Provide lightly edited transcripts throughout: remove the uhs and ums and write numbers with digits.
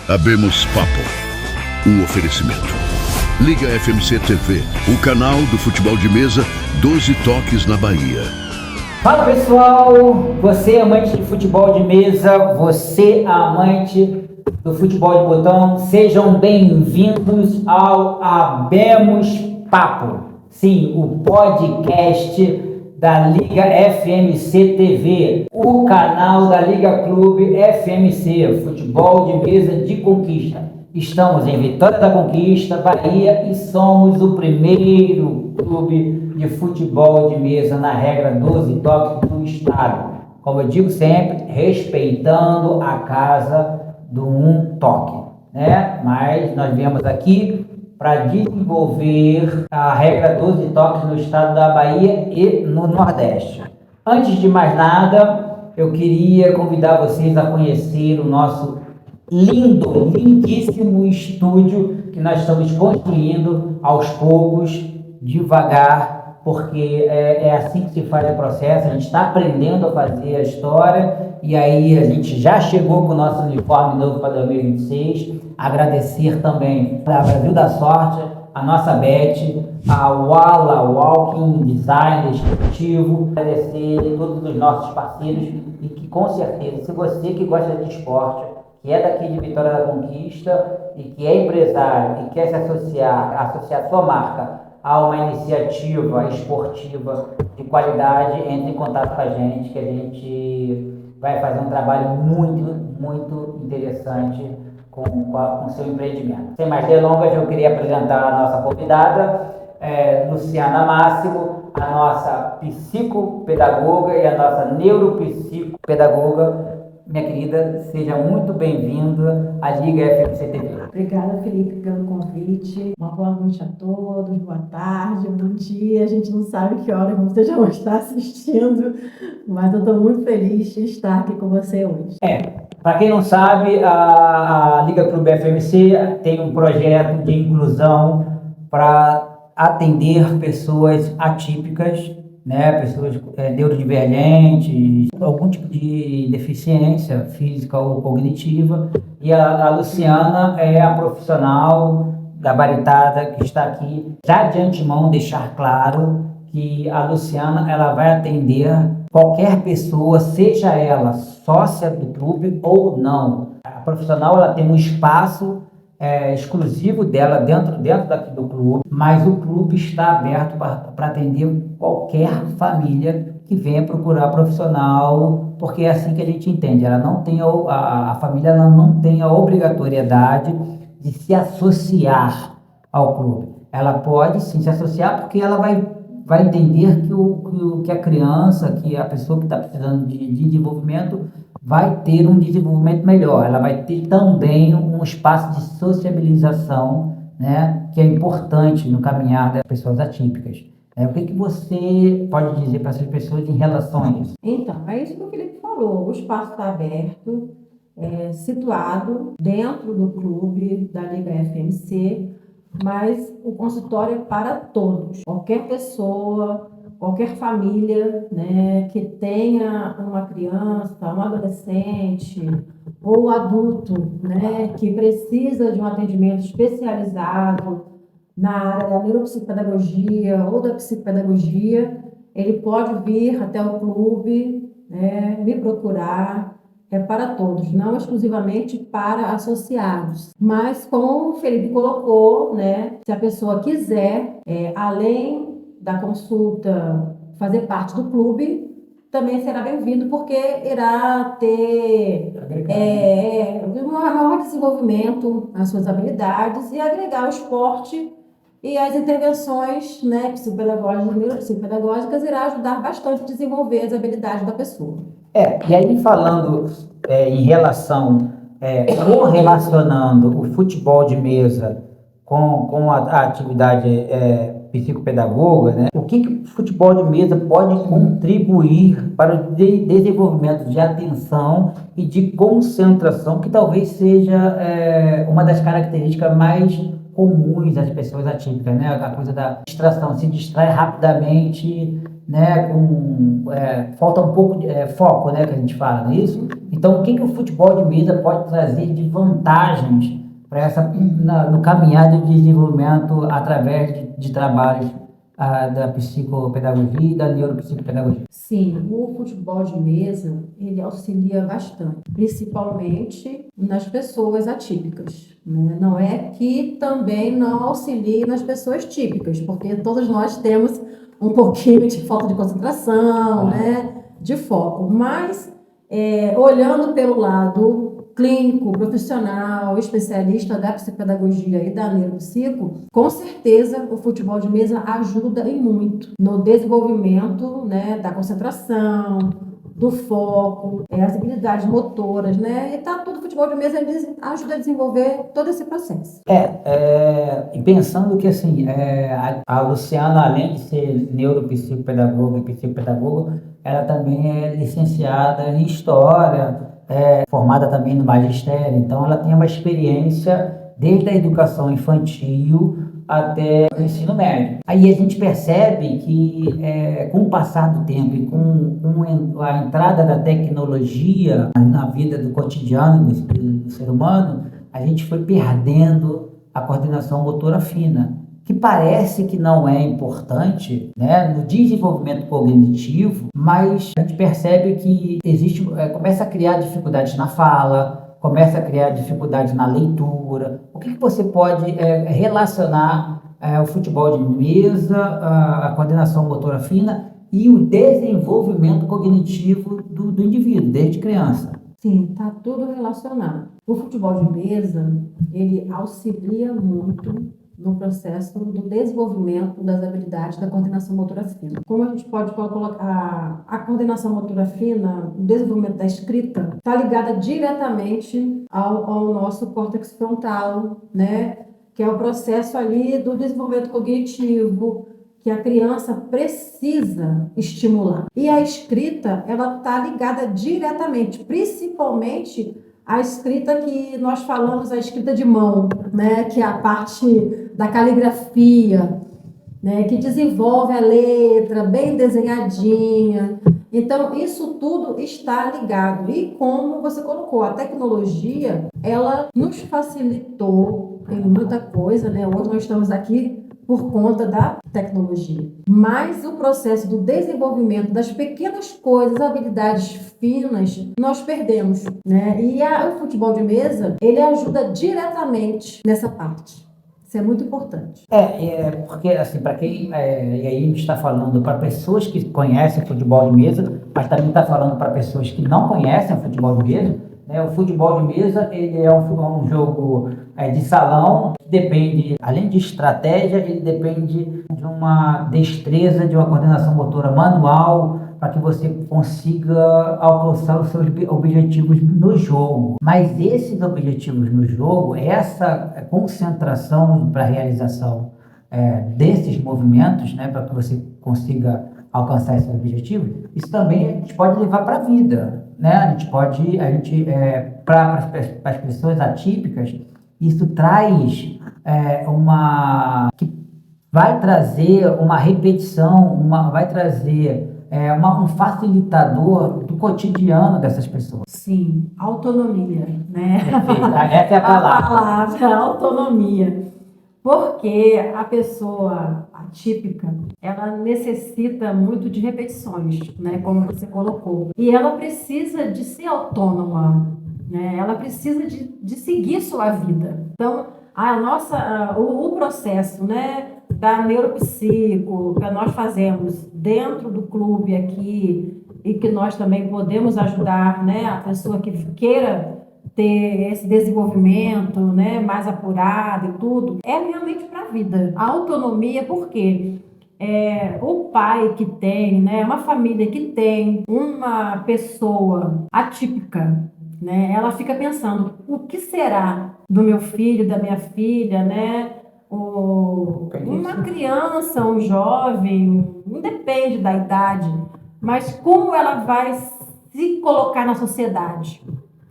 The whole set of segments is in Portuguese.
Abemos Papo. Um oferecimento. Liga FMC TV, o canal do futebol de mesa, 12 toques na Bahia. Fala pessoal, você amante de futebol de mesa, você amante do futebol de botão, sejam bem-vindos ao Abemos Papo. Sim, o podcast da Liga FMC TV, o canal da Liga Clube FMC, futebol de mesa de conquista. Estamos em Vitória da Conquista, Bahia, e somos o primeiro clube de futebol de mesa na regra 12 toques do estado. Como eu digo sempre, respeitando a casa do um toque, né? Mas nós viemos aqui para desenvolver a regra 12 toques no estado da Bahia e no Nordeste. Antes de mais nada, eu queria convidar vocês a conhecer o nosso lindíssimo estúdio que nós estamos construindo aos poucos, devagar, porque é assim que se faz o processo. A gente está aprendendo a fazer a história e aí a gente já chegou com o nosso uniforme novo para 2026. Agradecer também a Brasil da Sorte, a nossa Beth, a Wala Walking Design Executivo, agradecer todos os nossos parceiros e que com certeza, se você que gosta de esporte, que é daqui de Vitória da Conquista e que é empresário e quer se associar sua marca a uma iniciativa esportiva de qualidade, entre em contato com a gente, que a gente vai fazer um trabalho muito interessante com o seu empreendimento. Sem mais delongas, eu queria apresentar a nossa convidada, Luciana Máximo, a nossa psicopedagoga e a nossa neuropsicopedagoga. Minha querida, seja muito bem-vinda à Liga FMC TV. Obrigada, Felipe, pelo convite. Uma boa noite a todos, boa tarde, bom dia. A gente não sabe que hora vocês já vão estar assistindo, mas eu estou muito feliz de estar aqui com você hoje. Para quem não sabe, a Liga Clube FMC tem um projeto de inclusão para atender pessoas atípicas, né, pessoas neurodivergentes, algum tipo de deficiência física ou cognitiva, e a Luciana é a profissional gabaritada que está aqui. Já de antemão deixar claro que a Luciana ela vai atender qualquer pessoa, seja ela sócia do clube ou não. A profissional ela tem um espaço exclusivo dela dentro daqui do clube, mas o clube está aberto para atender qualquer família que venha procurar profissional, porque é assim que a gente entende. Ela não tem a família ela não tem a obrigatoriedade de se associar ao clube. Ela pode sim se associar porque ela vai entender que a criança, que a pessoa que está precisando de desenvolvimento vai ter um desenvolvimento melhor. Ela vai ter também um espaço de sociabilização, né, que é importante no caminhar das pessoas atípicas. O que você pode dizer para essas pessoas em relação a isso? Então, é isso que o Felipe falou. O espaço está aberto, situado dentro do clube da Liga FMC, mas o consultório é para todos. Qualquer pessoa, qualquer família, né, que tenha uma criança, um adolescente ou adulto, né, que precisa de um atendimento especializado na área da neuropsicopedagogia ou da psicopedagogia, ele pode vir até o clube, né, me procurar. É para todos, não exclusivamente para associados. Mas, como o Felipe colocou, né, se a pessoa quiser, além da consulta, fazer parte do clube, também será bem-vindo, porque irá ter um maior desenvolvimento nas suas habilidades e agregar o esporte e as intervenções, né, psicopedagógicas, neuropsicopedagógicas, irá ajudar bastante a desenvolver as habilidades da pessoa. E aí falando em relação, correlacionando o futebol de mesa com a atividade psicopedagoga, né? O que o futebol de mesa pode contribuir para o desenvolvimento de atenção e de concentração, que talvez seja uma das características mais comuns das pessoas atípicas, né? A coisa da distração, se distrai rapidamente né, falta um pouco de foco, né, que a gente fala, não é isso? Então, o que o futebol de mesa pode trazer de vantagens para no caminhar do desenvolvimento através de trabalhos da psicopedagogia e da neuropsicopedagogia? Sim, o futebol de mesa, ele auxilia bastante, principalmente nas pessoas atípicas, né? Não é que também não auxilie nas pessoas típicas, porque todos nós temos um pouquinho de falta de concentração, né? De foco, mas olhando pelo lado clínico, profissional, especialista da psicopedagogia e da neuropsico, com certeza o futebol de mesa ajuda e muito no desenvolvimento, né, da concentração, do foco, as habilidades motoras, né? E tá tudo, futebol de mesa ajuda a desenvolver todo esse processo. E pensando que assim, a Luciana, além de ser neuropsicopedagoga e psicopedagoga, ela também é licenciada em História, formada também no magistério, então ela tem uma experiência desde a educação infantil até o ensino médio. Aí a gente percebe que com o passar do tempo e com a entrada da tecnologia na vida do cotidiano do ser humano, a gente foi perdendo a coordenação motora fina, que parece que não é importante, né, no desenvolvimento cognitivo, mas a gente percebe que começa a criar dificuldades na fala, começa a criar dificuldades na leitura. O que você pode relacionar o futebol de mesa, a coordenação motora fina e o desenvolvimento cognitivo do indivíduo, desde criança? Sim, está tudo relacionado. O futebol de mesa, ele auxilia muito no processo do desenvolvimento das habilidades da coordenação motora fina. Como a gente pode colocar a coordenação motora fina, o desenvolvimento da escrita, está ligada diretamente ao nosso córtex frontal, né? Que é o processo ali do desenvolvimento cognitivo, que a criança precisa estimular. E a escrita, ela está ligada diretamente, principalmente a escrita que nós falamos, a escrita de mão, né? Que é a parte da caligrafia, né? Que desenvolve a letra bem desenhadinha. Então, isso tudo está ligado. E como você colocou, a tecnologia, ela nos facilitou em muita coisa, né? Hoje nós estamos aqui por conta da tecnologia. Mas o processo do desenvolvimento das pequenas coisas, habilidades finas, nós perdemos, né? E o futebol de mesa, ele ajuda diretamente nessa parte. Isso é muito importante. Porque assim, para quem, e aí a gente está falando para pessoas que conhecem futebol de mesa, mas também está falando para pessoas que não conhecem futebol de mesa, né? O futebol de mesa, ele é um jogo de salão, que depende, além de estratégia, ele depende de uma destreza, de uma coordenação motora manual, para que você consiga alcançar os seus objetivos no jogo. Mas esses objetivos no jogo, essa concentração para a realização desses movimentos, né, para que você consiga alcançar esse objetivo, isso também a gente pode levar para a vida, né? Para as pessoas atípicas, isso traz que vai trazer uma repetição, vai trazer um facilitador do cotidiano dessas pessoas. Sim, autonomia, né? Essa é a palavra. A palavra, autonomia. Porque a pessoa atípica, ela necessita muito de repetições, né? Como você colocou. E ela precisa de ser autônoma, né? Ela precisa de seguir sua vida. Então, o processo, né, da neuropsico que nós fazemos dentro do clube aqui e que nós também podemos ajudar, né, a pessoa que queira ter esse desenvolvimento, né, mais apurado e tudo, é realmente para a vida. A autonomia, porque o pai que tem, né, uma família que tem uma pessoa atípica, né, ela fica pensando, o que será do meu filho, da minha filha, né? Uma criança, um jovem, não depende da idade, mas como ela vai se colocar na sociedade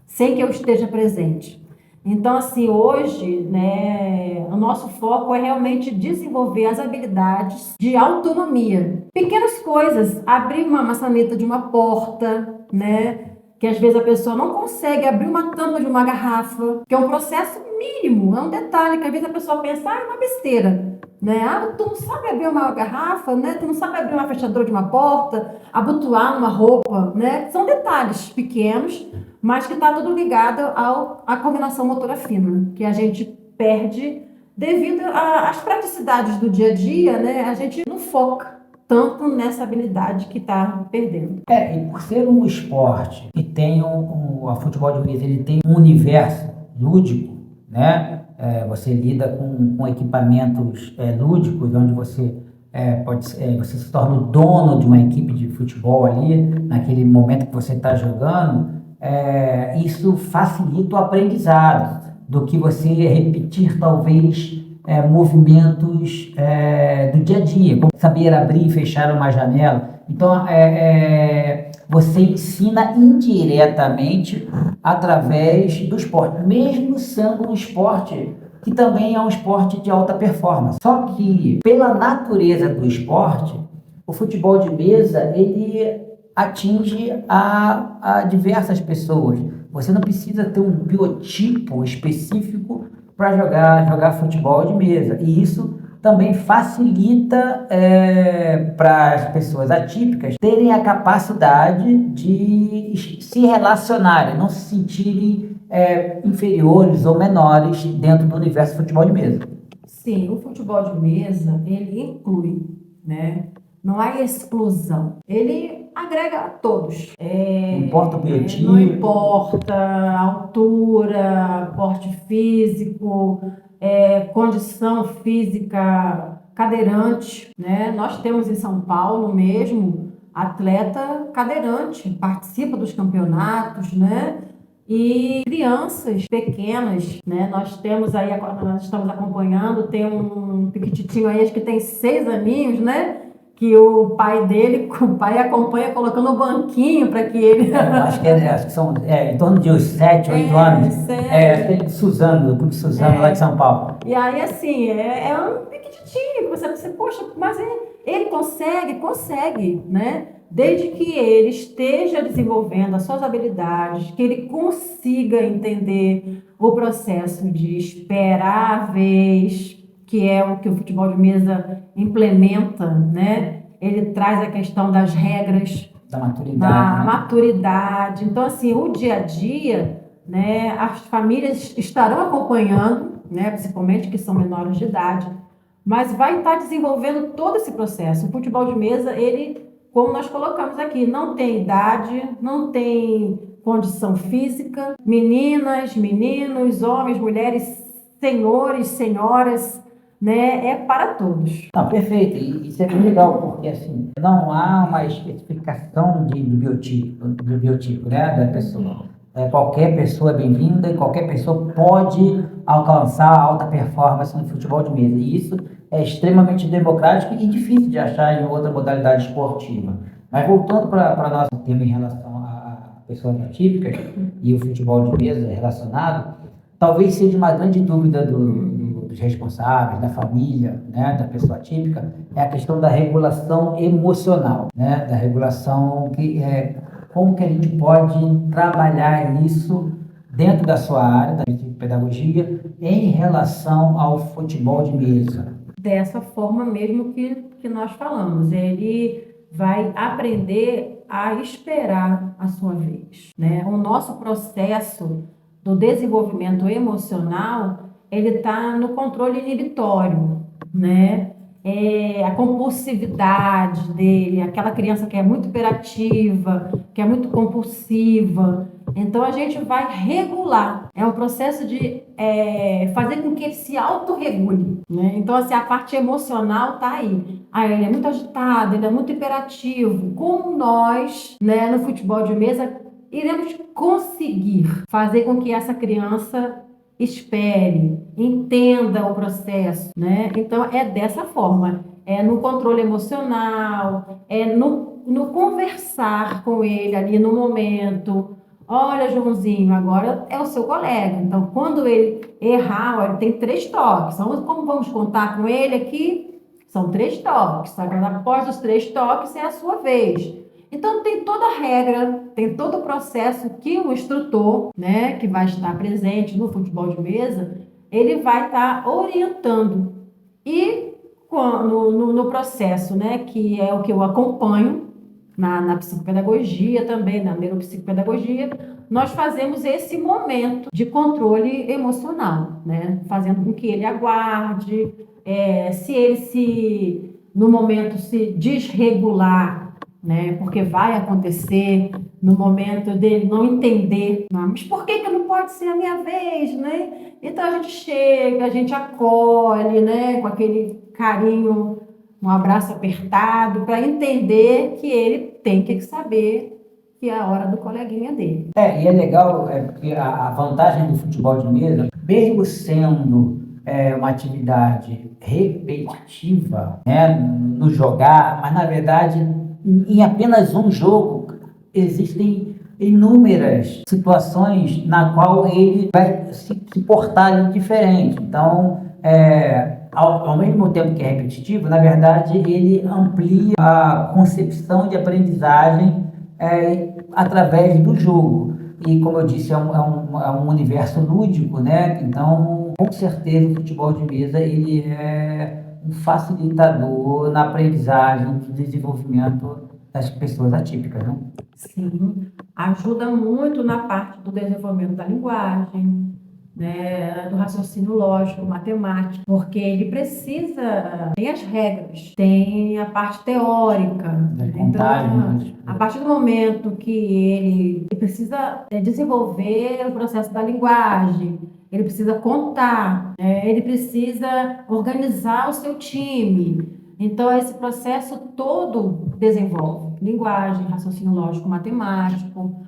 sem que eu esteja presente. Então, assim, hoje, né, o nosso foco é realmente desenvolver as habilidades de autonomia. Pequenas coisas, abrir uma maçaneta de uma porta, né, que às vezes a pessoa não consegue abrir uma tampa de uma garrafa, que é um processo mínimo, é um detalhe que às vezes a pessoa pensa, é uma besteira, né? Tu não sabe abrir uma garrafa, né? Tu não sabe abrir uma fechadura de uma porta, abotoar uma roupa, né? São detalhes pequenos, mas que está tudo ligado à coordenação motora fina, que a gente perde devido às praticidades do dia a dia, né? A gente não foca tanto nessa habilidade que está perdendo. E por ser um esporte que tem a futebol de mesa, ele tem um universo lúdico, né? Você lida com equipamentos lúdicos, onde você você se torna o dono de uma equipe de futebol ali, naquele momento que você está jogando. Isso facilita o aprendizado do que você repetir, talvez, movimentos do dia a dia, como saber abrir e fechar uma janela. Então, você ensina indiretamente através do esporte, mesmo sendo um esporte que também é um esporte de alta performance. Só que, pela natureza do esporte, o futebol de mesa, ele atinge a diversas pessoas. Você não precisa ter um biotipo específico para jogar futebol de mesa. E isso também facilita para as pessoas atípicas terem a capacidade de se relacionarem, não se sentirem inferiores ou menores dentro do universo do futebol de mesa. Sim, o futebol de mesa, ele inclui, né? Não há exclusão. Ele agrega a todos. Não importa o biotipo. Não importa a altura, porte físico, condição física cadeirante, né? Nós temos em São Paulo mesmo atleta cadeirante, participa dos campeonatos, né? E crianças pequenas, né? Nós temos aí, nós estamos acompanhando, tem um piquititinho aí, acho que tem 6 aninhos, né? Que o pai acompanha colocando um banquinho para que ele... acho que são em torno de uns 7, 8 anos. Tem Suzano, do Clube Suzano, lá de São Paulo. E aí, assim, é um piquititinho, que você, poxa, mas ele consegue, né? Desde que ele esteja desenvolvendo as suas habilidades, que ele consiga entender o processo de esperar a vez, que é o que o futebol de mesa implementa, né? Ele traz a questão das regras, da maturidade. Maturidade. Então, assim, o dia a dia, né? As famílias estarão acompanhando, né? Principalmente que são menores de idade, mas vai estar desenvolvendo todo esse processo. O futebol de mesa, ele, como nós colocamos aqui, não tem idade, não tem condição física, meninas, meninos, homens, mulheres, senhores, senhoras, né? É para todos. Não, perfeito. E isso é bem legal, porque assim, não há uma especificação do biotipo, né, da pessoa. Qualquer pessoa é bem-vinda e qualquer pessoa pode alcançar alta performance no futebol de mesa. E isso é extremamente democrático e difícil de achar em outra modalidade esportiva. Mas voltando para nosso tema em relação a pessoas atípicas e o futebol de mesa relacionado, talvez seja uma grande dúvida dos responsáveis, da família, né, da pessoa atípica, é a questão da regulação emocional, né, da regulação como que a gente pode trabalhar isso dentro da sua área, da pedagogia, em relação ao futebol de mesa. Dessa forma mesmo que nós falamos, ele vai aprender a esperar a sua vez, né? O nosso processo do desenvolvimento emocional, ele está no controle inibitório, né? A compulsividade dele, aquela criança que é muito hiperativa, que é muito compulsiva. Então, a gente vai regular. É um processo de fazer com que ele se autorregule, né? Então, assim, a parte emocional está aí. Ele é muito agitado, ele é muito hiperativo. Como nós, né, no futebol de mesa, iremos conseguir fazer com que essa criança espere, entenda o processo, né? Então, é dessa forma. É no controle emocional, é no conversar com ele ali no momento. olha, Joãozinho, agora é o seu colega. Então, quando ele errar, olha, ele tem 3 toques. Então, como vamos contar com ele aqui? São 3 toques. Agora, após os 3 toques, é a sua vez. Então, tem toda a regra, tem todo o processo que o instrutor, né, que vai estar presente no futebol de mesa, ele vai estar orientando. E no processo, né, que é o que eu acompanho na psicopedagogia também, na neuropsicopedagogia, nós fazemos esse momento de controle emocional, né, fazendo com que ele aguarde, se ele no momento se desregular, né, porque vai acontecer no momento dele não entender, mas por que não pode ser a minha vez, né? Então a gente chega, a gente acolhe, né, com aquele carinho, um abraço apertado, para entender que ele tem que saber que é a hora do coleguinha dele. E é legal, porque a vantagem do futebol de mesa, mesmo sendo uma atividade repetitiva, né, no jogar, mas na verdade em apenas um jogo existem inúmeras situações na qual ele vai se portar diferente. Então, ao mesmo tempo que é repetitivo, na verdade ele amplia a concepção de aprendizagem através do jogo. E como eu disse, é um universo lúdico, né? Então, com certeza o futebol de mesa ele é um facilitador na aprendizagem, no desenvolvimento das pessoas atípicas, né? Sim, ajuda muito na parte do desenvolvimento da linguagem, né, do raciocínio lógico, matemático, porque ele tem as regras, tem a parte teórica. Então, a partir do momento que ele precisa desenvolver o processo da linguagem, ele precisa contar, ele precisa organizar o seu time. Então, esse processo todo desenvolve linguagem, raciocínio lógico, matemático,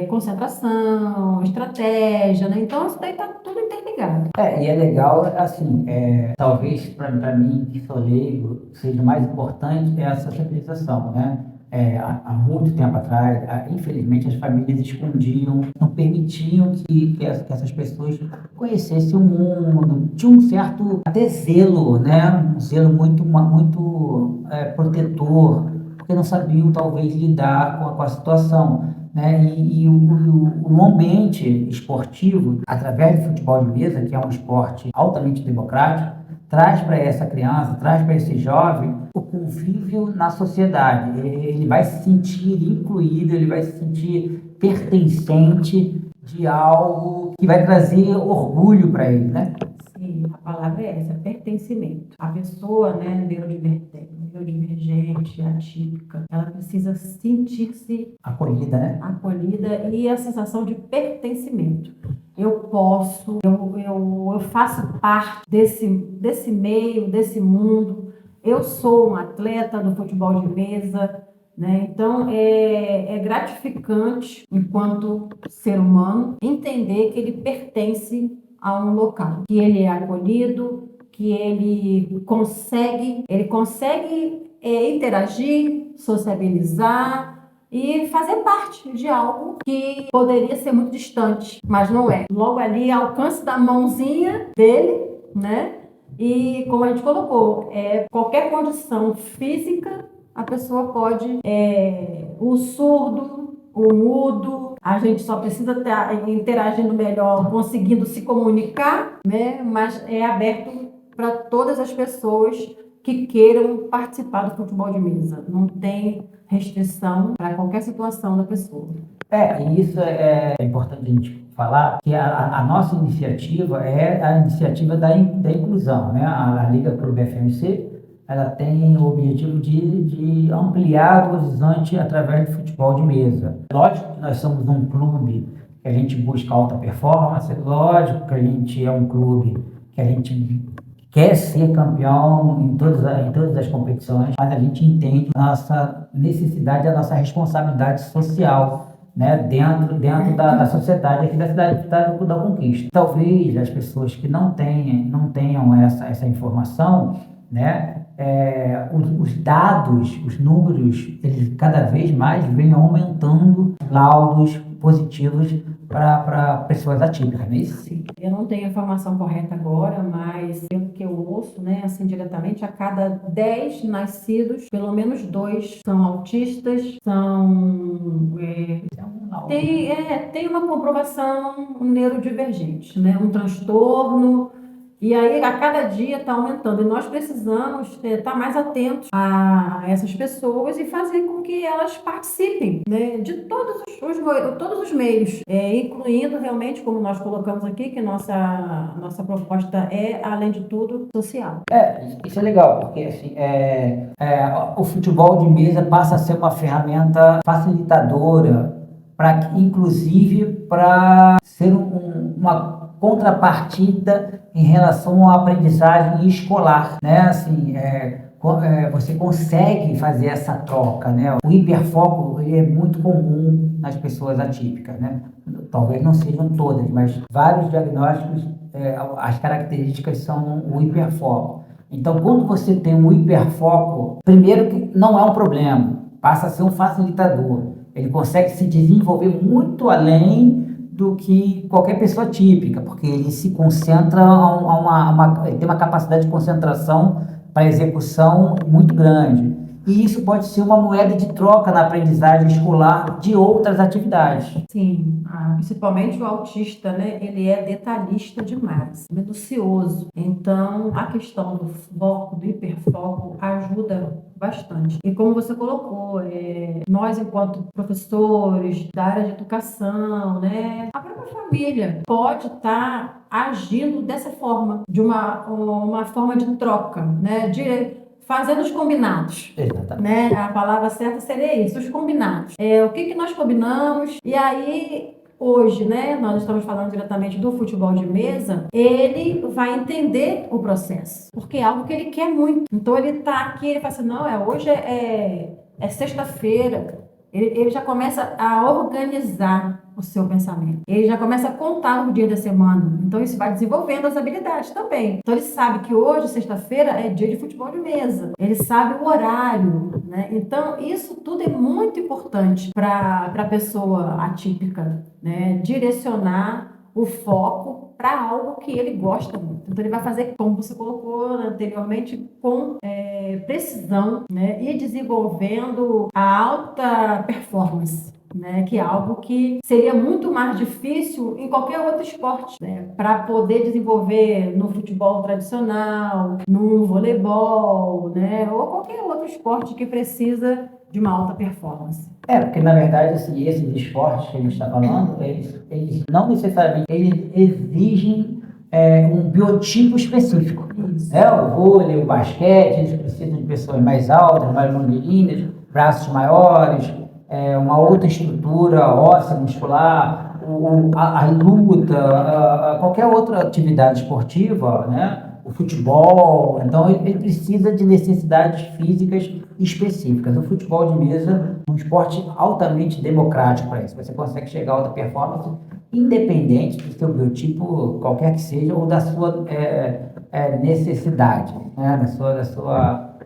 concentração, estratégia, né? Então, isso daí está tudo interligado. E é legal, assim, talvez para mim, que sou leigo, seja mais importante essa socialização, né? Há muito tempo atrás, infelizmente, as famílias escondiam, não permitiam que essas pessoas conhecessem o mundo. Tinha um certo até zelo, né? Um zelo muito protetor, porque não sabiam, talvez, lidar com a situação, né? E o ambiente esportivo, através do futebol de mesa, que é um esporte altamente democrático, traz para essa criança, traz para esse jovem o convívio na sociedade. Ele vai se sentir incluído, ele vai se sentir pertencente de algo que vai trazer orgulho para ele, né? Sim, a palavra é essa, pertencimento. A pessoa, né, neurodivergente, atípica, ela precisa sentir-se acolhida, né? Acolhida e a sensação de pertencimento. Eu faço parte desse meio, desse mundo. Eu sou um atleta do futebol de mesa, né? Então, é gratificante, enquanto ser humano, entender que ele pertence a um local, que ele é acolhido, que ele consegue interagir, sociabilizar e fazer parte de algo que poderia ser muito distante, mas não é. Logo ali, ao alcance da mãozinha dele, né? E como a gente colocou, qualquer condição física, a pessoa pode, o surdo, o mudo, a gente só precisa estar interagindo melhor, conseguindo se comunicar, né? Mas é aberto para todas as pessoas que queiram participar do futebol de mesa. Não tem restrição para qualquer situação da pessoa. E isso é importante a gente falar, que a nossa iniciativa é a iniciativa da inclusão, né? A Liga Clube FMC, ela tem o objetivo de ampliar o horizonte através do futebol de mesa. Lógico que nós somos um clube que a gente busca alta performance, lógico que a gente é um clube que a gente quer ser campeão em todas as competições, mas a gente entende a nossa necessidade, a nossa responsabilidade social, né, dentro da sociedade aqui da cidade da Conquista. Talvez as pessoas que não tenham essa informação, né, os dados, os números, eles cada vez mais vêm aumentando laudos positivos para pessoas atípicas, não é isso? Sim. Eu não tenho a informação correta agora, mas pelo que eu ouço, né, assim, diretamente, a cada 10 nascidos, pelo menos 2 são autistas, tem uma comprovação neurodivergente, né, um transtorno. E aí, a cada dia está aumentando. E nós precisamos estar mais atentos a essas pessoas e fazer com que elas participem, né, de todos os meios, incluindo realmente, como nós colocamos aqui, que nossa proposta é, além de tudo, social. Isso é legal, porque assim, o futebol de mesa passa a ser uma ferramenta facilitadora, inclusive para ser uma contrapartida em relação à aprendizagem escolar, né? Assim, você consegue fazer essa troca, né? O hiperfoco ele é muito comum nas pessoas atípicas, né? Talvez não sejam todas, mas vários diagnósticos, as características são o hiperfoco. Então, quando você tem um hiperfoco, primeiro que não é um problema, passa a ser um facilitador. Ele consegue se desenvolver muito além do que qualquer pessoa típica, porque ele se concentra, ele tem uma capacidade de concentração para execução muito grande. E isso pode ser uma moeda de troca na aprendizagem escolar de outras atividades. Sim, principalmente o autista, né? Ele é detalhista demais, minucioso. Então, a questão do foco, do hiperfoco, ajuda bastante. E como você colocou, nós, enquanto professores da área de educação, né? A própria família pode estar agindo dessa forma, de uma forma de troca, né? Fazendo os combinados. Exatamente. Né? A palavra certa seria isso, os combinados. O que nós combinamos? E aí, hoje, né, nós estamos falando diretamente do futebol de mesa, ele vai entender o processo, porque é algo que ele quer muito. Então, ele está aqui, ele fala assim, não, hoje é sexta-feira. Ele já começa a organizar o seu pensamento. Ele já começa a contar o dia da semana. Então, isso vai desenvolvendo as habilidades também. Então, ele sabe que hoje, sexta-feira, é dia de futebol de mesa. Ele sabe o horário, né? Então, isso tudo é muito importante para a pessoa atípica, né? Direcionar o foco para algo que ele gosta muito. Então, ele vai fazer, como você colocou anteriormente, com precisão, né? E desenvolvendo a alta performance. Né, que é algo que seria muito mais difícil em qualquer outro esporte, né, para poder desenvolver no futebol tradicional, no voleibol, né, ou qualquer outro esporte que precisa de uma alta performance. Porque na verdade assim, esses esportes que a gente está falando, eles não necessariamente exigem um biotipo específico. O vôlei, o basquete, eles precisam de pessoas mais altas, mais longilíneas, braços maiores, uma outra estrutura óssea, muscular, a luta, qualquer outra atividade esportiva, né? O futebol. Então, ele precisa de necessidades físicas específicas. O futebol de mesa é um esporte altamente democrático para isso. Você consegue chegar a alta performance independente do seu biotipo, qualquer que seja, ou da sua necessidade, né?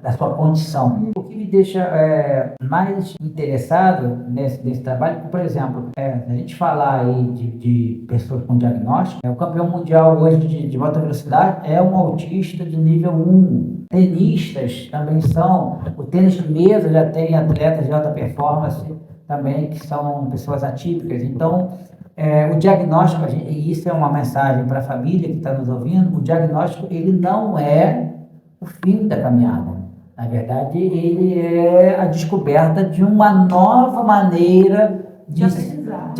da sua condição. O que me deixa mais interessado nesse trabalho, por exemplo, a gente falar aí de pessoas com diagnóstico, o campeão mundial hoje de alta velocidade é um autista de nível 1. Tenistas também são. O tênis de mesa já tem atletas de alta performance também, que são pessoas atípicas. Então, o diagnóstico, e isso é uma mensagem para a família que está nos ouvindo, o diagnóstico ele não é o fim da caminhada. Na verdade, ele é a descoberta de uma nova maneira de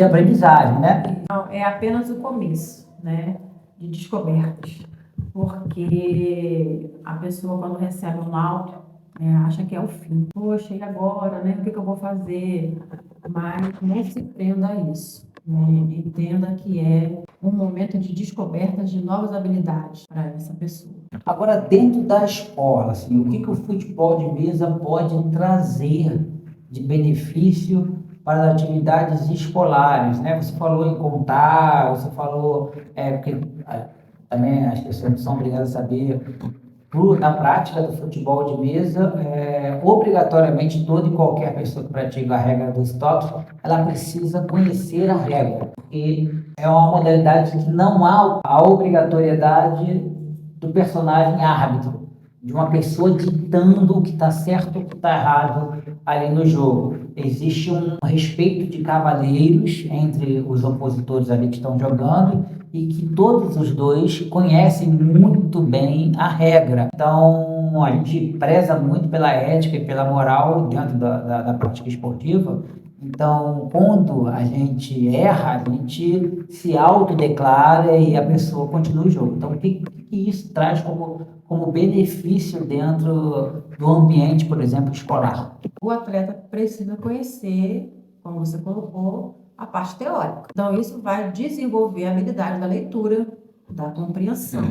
aprendizagem, né? Não, é apenas o começo, né, de descobertas. Porque a pessoa, quando recebe um laudo, acha que é o fim. Poxa, e agora, né? O que eu vou fazer? Mas não se prenda a isso. Entenda que é um momento de descobertas de novas habilidades para essa pessoa. Agora, dentro da escola, assim, o que o futebol de mesa pode trazer de benefício para as atividades escolares, né? Você falou em contar, você falou porque também as pessoas são obrigadas a saber Na prática do futebol de mesa, obrigatoriamente toda e qualquer pessoa que pratica a regra dos toques, ela precisa conhecer a regra, porque é uma modalidade que não há a obrigatoriedade do personagem árbitro, de uma pessoa ditando o que está certo e o que está errado ali no jogo. Existe um respeito de cavalheiros entre os opositores ali que estão jogando e que todos os dois conhecem muito bem a regra. Então, a gente preza muito pela ética e pela moral dentro da prática esportiva. Então, quando a gente erra, a gente se autodeclara e a pessoa continua o jogo. Então, o que isso traz como benefício dentro do ambiente, por exemplo, escolar? O atleta precisa conhecer, como você colocou, a parte teórica. Então, isso vai desenvolver a habilidade da leitura, da compreensão.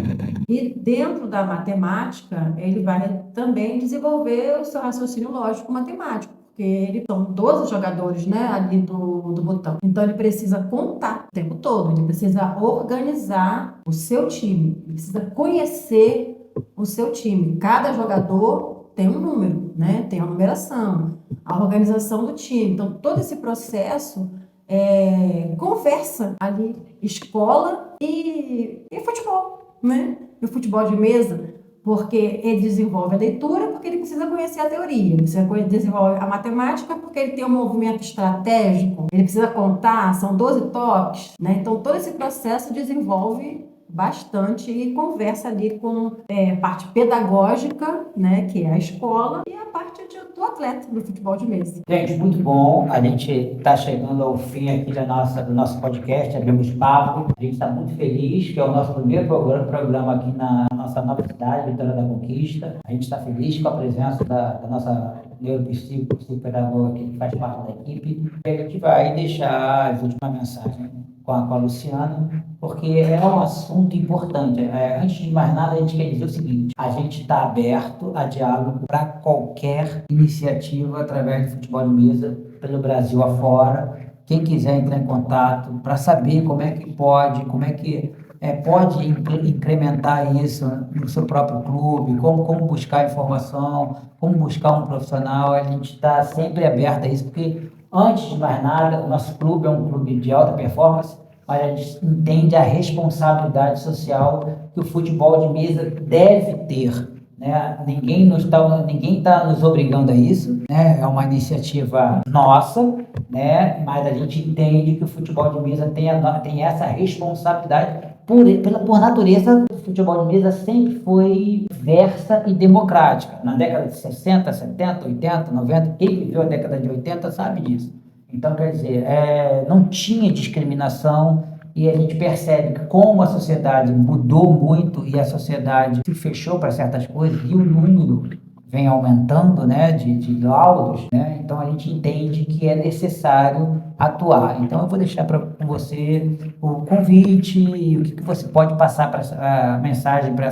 E dentro da matemática, ele vai também desenvolver o seu raciocínio lógico matemático, porque são 12 jogadores, né, ali do botão. Então, ele precisa contar o tempo todo, ele precisa organizar o seu time, ele precisa conhecer o seu time. Cada jogador tem um número, né, tem a numeração, a organização do time. Então, todo esse processo conversa ali, escola e futebol, né? E o futebol de mesa, porque ele desenvolve a leitura, porque ele precisa conhecer a teoria, ele precisa desenvolver a matemática, porque ele tem um movimento estratégico, ele precisa contar, são 12 toques, né? Então, todo esse processo desenvolve bastante e conversa ali com parte pedagógica, né, que é a escola, e a parte do atleta do futebol de mesa. Gente, muito bom. A gente está chegando ao fim aqui do nosso podcast, abrimos papo. A gente está muito feliz, que é o nosso primeiro programa aqui na nossa nova cidade, Vitória da Conquista. A gente está feliz com a presença da nossa neuropsicopedagoga que faz parte da equipe. E a gente vai deixar as últimas mensagens com a Luciana, porque é um assunto importante. Antes de mais nada, a gente quer dizer o seguinte: a gente está aberto a diálogo para qualquer iniciativa através do futebol de mesa, pelo Brasil afora. Quem quiser entrar em contato para saber como é que pode incrementar isso no seu próprio clube, como buscar informação, como buscar um profissional, a gente está sempre aberto a isso, porque antes de mais nada, o nosso clube é um clube de alta performance, mas a gente entende a responsabilidade social que o futebol de mesa deve ter, né? Ninguém está nos obrigando a isso, né? É uma iniciativa nossa, né? Mas a gente entende que o futebol de mesa tem essa responsabilidade. Por natureza, o futebol de mesa sempre foi diversa e democrática. Na década de 60, 70, 80, 90, quem viveu a década de 80 sabe disso. Então, quer dizer, não tinha discriminação, e a gente percebe que como a sociedade mudou muito e a sociedade se fechou para certas coisas e o número vem aumentando, né, de laudos, né? Então a gente entende que é necessário atuar. Então eu vou deixar com você o convite e o que você pode passar para essa mensagem para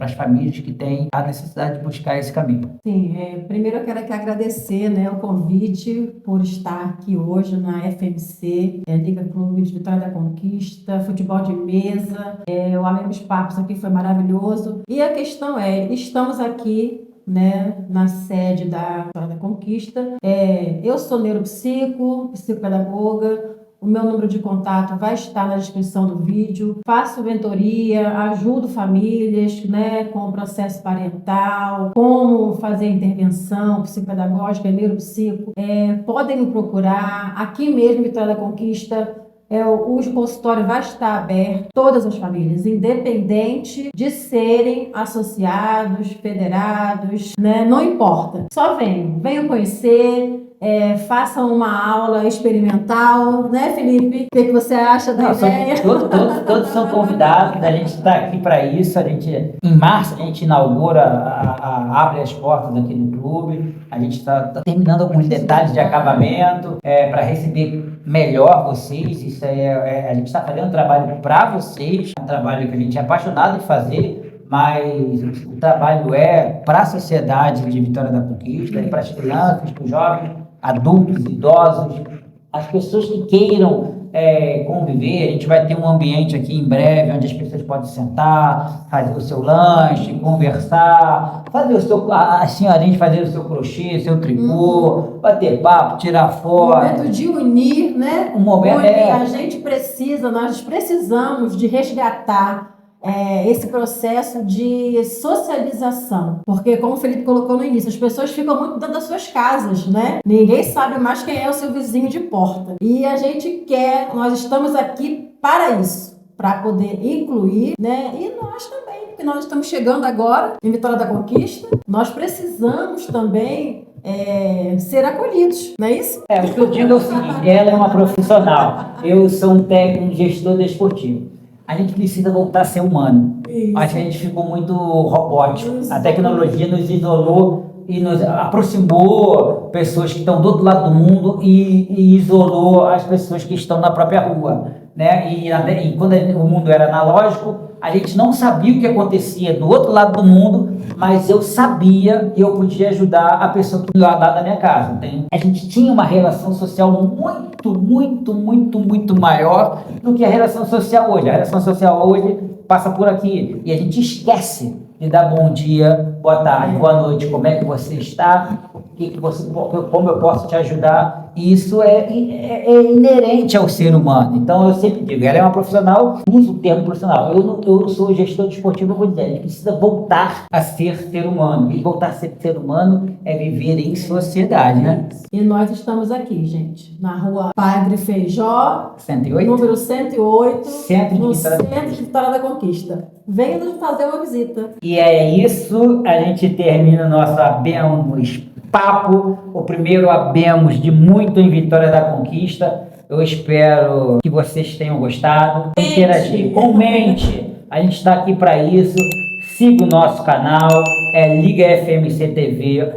as famílias que têm a necessidade de buscar esse caminho. Sim, primeiro eu quero aqui agradecer, né, o convite por estar aqui hoje na FMC, Liga Clube de Vitória da Conquista, futebol de mesa. O Abrimos Papos aqui foi maravilhoso. E a questão estamos aqui, né, na sede da Vitória da Conquista. Eu sou psicopedagoga. O meu número de contato vai estar na descrição do vídeo. Faço mentoria, ajudo famílias, né, com o processo parental, como fazer intervenção psicopedagógica, neuropsico. Podem me procurar aqui mesmo, Vitória da Conquista. O consultório vai estar aberto, todas as famílias, independente de serem associados, federados, né? Não importa. Só venham conhecer, façam uma aula experimental, né, Felipe? O que você acha da ideia? Todos são convidados, a gente está aqui para isso. Em março, a gente inaugura, abre as portas aqui do clube. A gente está terminando alguns detalhes de acabamento para receber melhor vocês. Isso a gente está fazendo um trabalho para vocês, um trabalho que a gente é apaixonado em fazer, mas o trabalho é para a sociedade de Vitória da Conquista, para as crianças, para os jovens, adultos, idosos, as pessoas que queiram conviver. A gente vai ter um ambiente aqui em breve onde as pessoas podem sentar, fazer o seu lanche, conversar, fazer as senhorinhas fazer o seu crochê, seu tricô, bater papo, tirar foto. Um momento de unir, né? Um momento, onde a gente precisa, nós precisamos de resgatar esse processo de socialização, porque como o Felipe colocou no início, as pessoas ficam muito dentro das suas casas, né? Ninguém sabe mais quem é o seu vizinho de porta. E a gente nós estamos aqui para isso, para poder incluir, né? E nós também, porque nós estamos chegando agora em Vitória da Conquista, nós precisamos também ser acolhidos, não é isso? O que eu digo é o seguinte, ela é uma profissional, eu sou um técnico, gestor desportivo. A gente precisa voltar a ser humano. Isso. Acho que a gente ficou muito robótico. Isso. A tecnologia nos isolou e nos aproximou pessoas que estão do outro lado do mundo e isolou as pessoas que estão na própria rua, né? E quando o mundo era analógico, a gente não sabia o que acontecia do outro lado do mundo, mas eu sabia que eu podia ajudar a pessoa que do lado da minha casa. Entende? A gente tinha uma relação social muito maior do que a relação social hoje. A relação social hoje passa por aqui e a gente esquece de dar bom dia, boa tarde, boa noite, como é que você está, como eu posso te ajudar. Isso é inerente ao ser humano. Então eu sempre digo, ela é uma profissional, uso o termo profissional. Eu sou gestor desportivo, eu vou dizer, a gente precisa voltar a ser ser humano. E voltar a ser ser humano é viver em sociedade, né? E nós estamos aqui, gente, na rua Padre Feijó, 108? número 108, no Centro de Vitória da Conquista. Venha nos fazer uma visita. E é isso, a gente termina o nosso Abemos Papo, o primeiro Abemos de muito em Vitória da Conquista. Eu espero que vocês tenham gostado. Interagir, comente, a gente está aqui para isso. Siga o nosso canal, Liga FMC TV,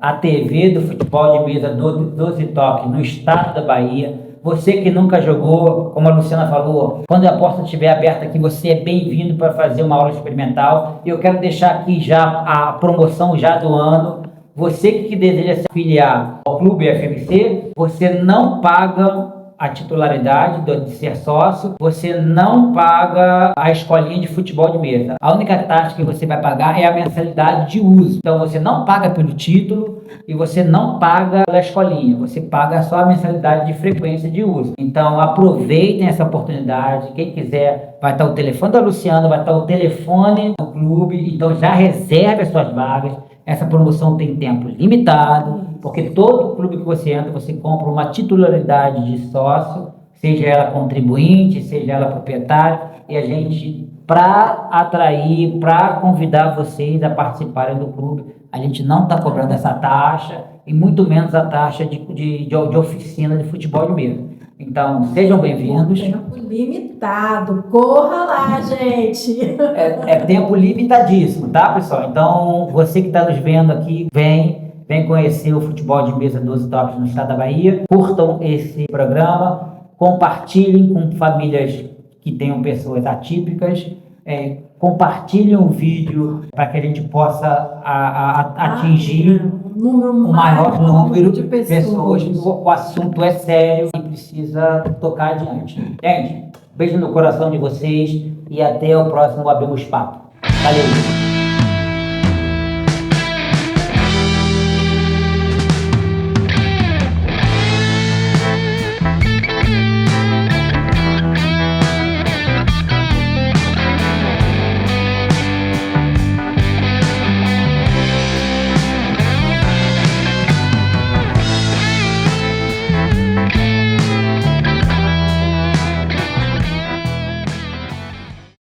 a TV do futebol de mesa 12 toques no estado da Bahia. Você que nunca jogou, como a Luciana falou, quando a porta estiver aberta aqui, você é bem-vindo para fazer uma aula experimental. E eu quero deixar aqui já a promoção já do ano. Você que deseja se afiliar ao Clube FMC, você não paga a titularidade de ser sócio, você não paga a escolinha de futebol de mesa. A única taxa que você vai pagar é a mensalidade de uso. Então você não paga pelo título e você não paga pela escolinha, você paga só a mensalidade de frequência de uso. Então aproveitem essa oportunidade. Quem quiser, vai estar o telefone da Luciana, vai estar o telefone do clube, então já reserve as suas vagas. Essa promoção tem tempo limitado, porque todo clube que você entra, você compra uma titularidade de sócio, seja ela contribuinte, seja ela proprietário, e a gente, para atrair, para convidar vocês a participarem do clube, a gente não está cobrando essa taxa, e muito menos a taxa de oficina de futebol de mesa. Então, sejam bem-vindos. Tempo limitado, corra lá, gente. É tempo limitadíssimo, tá, pessoal? Então, você que está nos vendo aqui, vem conhecer o futebol de mesa 12 toques no estado da Bahia. Curtam esse programa, compartilhem com famílias que tenham pessoas atípicas, compartilhem o vídeo para que a gente possa atingir o maior número de pessoas. O assunto é sério e precisa tocar adiante. Gente, beijo no coração de vocês e até o próximo Abemos Papo. Valeu!